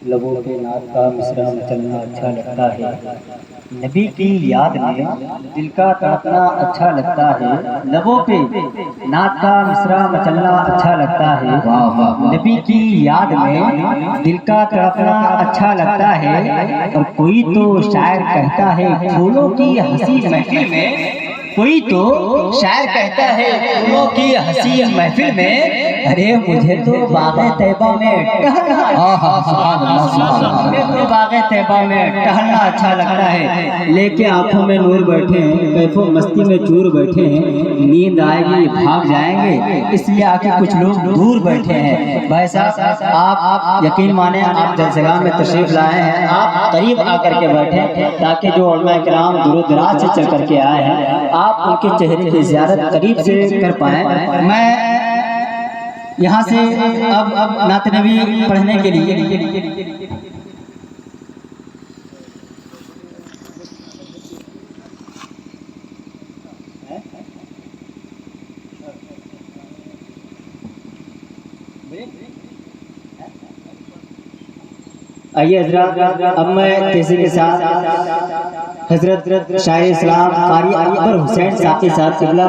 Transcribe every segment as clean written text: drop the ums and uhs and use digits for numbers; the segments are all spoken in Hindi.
लबों पे नात का मिसरा मचलना अच्छा लगता है। नबी की याद में दिल का तड़पना अच्छा लगता है। लबों पे नात का मिसरा मचलना अच्छा लगता है। नबी की याद में दिल का तड़पना अच्छा लगता है। और कोई तो शायर कहता है फूलों की हंसी महफिल में, कोई तो शायर कहता है फूलों की हंसी महफिल में, अरे मुझे तो बाग़े तैबा में टहलना, मुझे तो बाग़े तैबा में टहलना अच्छा लगता है। लेके आंखों में नूर बैठे हैं, कैफो मस्ती में चूर बैठे हैं, नींद आएगी भाग जाएंगे, इसलिए आके कुछ लोग दूर बैठे हैं। भाई साहब आप यकीन माने, आप जलसगाह में तशरीफ लाए हैं, आप करीब आकर के बैठे ताकि जो उलमा किराम दूर दराज से चल करके आए हैं आप उनके चेहरे की ज़ियारत करीब से कर पाए। मैं यहाँ से अब नात नबी पढ़ने के लिए आइए हजरत, अब मैं तेजी के साथ हजरत शायर इस्लाम कारी अकबर हुसैन साकी साहब क़िबला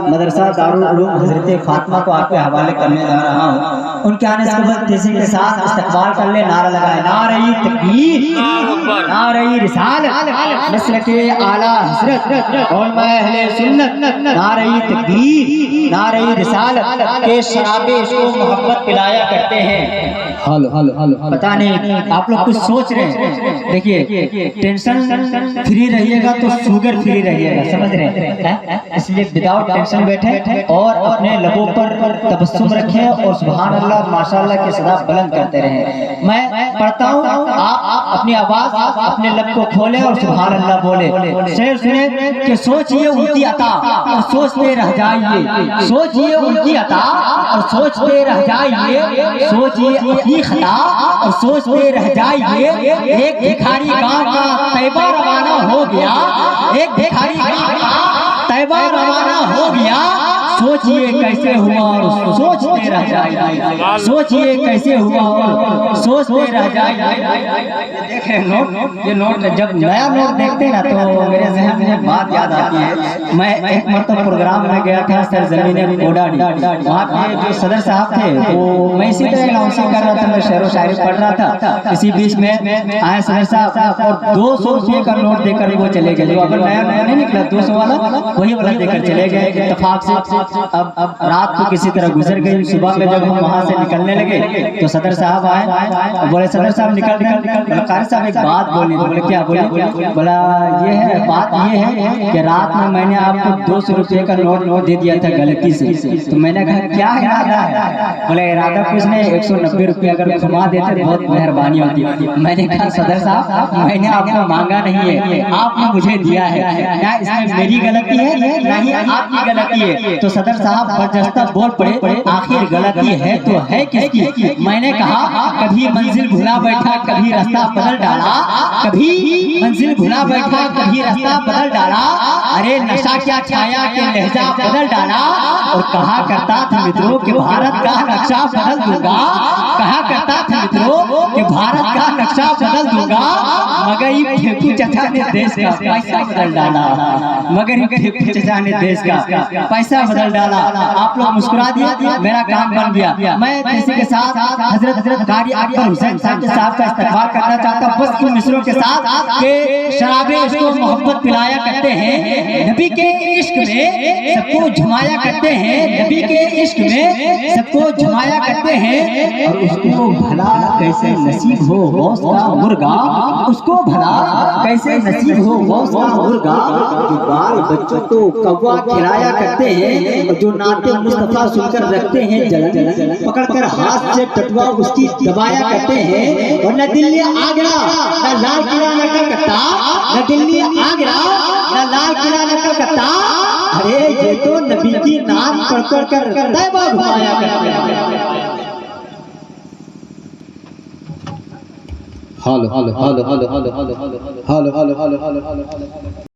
मदरसा दारुल उलूम हजरत फातिमा को आपके हवाले करने जा रहा हूँ। उनके आने से बाद तेजी के साथ इस्तकबाल कर ले, नारा लगाए, नारे तकबीर, नारे रिसालत, नस्ल के आला हजरत और मैं अहले सुन्नत, नारे तकबीर, नारे रिसालत के शराबे इसको मोहब्बत पिलाया करते हैं। हेलो हेलो हेलो, पता नहीं आप लोग कुछ सोच रहे हैं। देखिए टेंशन फ्री रहिएगा तो शुगर फ्री रहिएगा, समझ रहे हैं? इसलिए विदाउट टेंशन बैठे और अपने लबों पर तबस्सुम रखें और सुभान अल्लाह माशाअल्लाह की सदा बुलंद करते रहें। मैं पढ़ता हूँ, आप अपनी आवाज अपने लब को खोले और सुभान अल्लाह बोले। शेर सुने कि सोचिए उनकी अता और सोचते रह जाइए, सोचिए उनकी अता और सोचते रह जाइए, सोचिए अपनी खता और सोचते रह जाइए। एक भिखारी गांव का तैबा रवाना हो गया, एक भिखारी गांव का तैबा रवाना हो गया, सोचिए कैसे हुआ और सोचते रह जाइए, सोचिए कैसे हुआ और सोचते रह जाइए। देखें नोट, ये नोट जब नया नोट देखते हैं ना तो मेरे जहन में एक बात याद आती है। मैं एक मरतबा प्रोग्राम में गया था सरजमीन कोडाडी, वहाँ पे जो सदर साहब थे वो मैं इसी तरह अनाउंसिंग कर रहा था, मैं शेरो शायरी पढ़ रहा था। इसी बीच में आए सदर साहब और 200 रुपये का नोट देकर वो चले गए। जो अगर नया नया नहीं निकला 200 वाला वही वाला देकर चले गए इत्तेफाक से। अब रात को किसी तरह गुजर गई। सुबह में जब हम वहाँ से निकलने लगे तो सदर साहब आए, बोले सदर साहब निकल रहे, कारी साहब एक बात बोली। तो बोले क्या बोले? बोला ये है, बात ये है कि रात में मैंने आपको 200 रुपये का नोट दे दिया था गलती से। तो मैंने कहा क्या इरादा है? बोले इरादा कुछ नहीं, 190 रुपये अगर घुमा देते बहुत मेहरबानी होती। मैंने कहा सदर साहब मैंने आपको मांगा नहीं है, आपने मुझे दिया है, ना इसमें मेरी गलती है ना ही आपकी गलती है। तो सदर साहब बर्जस्ता बोल पड़े, आखिर गलती है तो है किसकी? मैंने कहा कभी मंजिल भुला बैठा कभी रास्ता बदल डाला, कभी मंजिल भुला बैठा कभी रास्ता बदल डाला, अरे नशा क्या छाया के लहजा बदल डाला। और कहा करता था मित्रों कि भारत का नक्शा बदल दूंगा, कहा करता था मित्रों कि भारत का नक्शा बदल दूंगा, मगर फेंकू चचा ने देश का पैसा बदल डाला, मगर फेंकू चचा ने देश का पैसा बदल डाला। आप लोग मुस्कुरा दिया, मेरा काम बन गया। मैं इसी के साथ हजरत कारी अकबर हुसैन साहब का इस्तकबाल करना चाहता हूँ बस इन मिसरों के साथ के शराबे इसको मोहब्बत पिलाया करते हैं, नबी के इश्क में सबको झुमाया करते हैं, नबी के इश्क में सबको झुमाया करते हैं। और उसको भला कैसे नसीब हो गौस का मुर्गा, उसको भला कैसे नसीब हो गौस का मुर्गा, जो बाल बच्चों को कौवा खिलाया करते हैं, जो नाते मुस्तफा सुनकर रखते हैं जलन, पकड़कर हाथ से टटवा उसकी दबाया करते हैं। और न दिल्ली आगरा न लाल किला न कलकत्ता, न दिल्ली आगरा न लाल किला न कलकत्ता, अरे ये तो नबी की नाम पढ़ कर तैबा घुमाया करते हैं। Hello hello hello hello hello hello hello hello hello hello hello hello.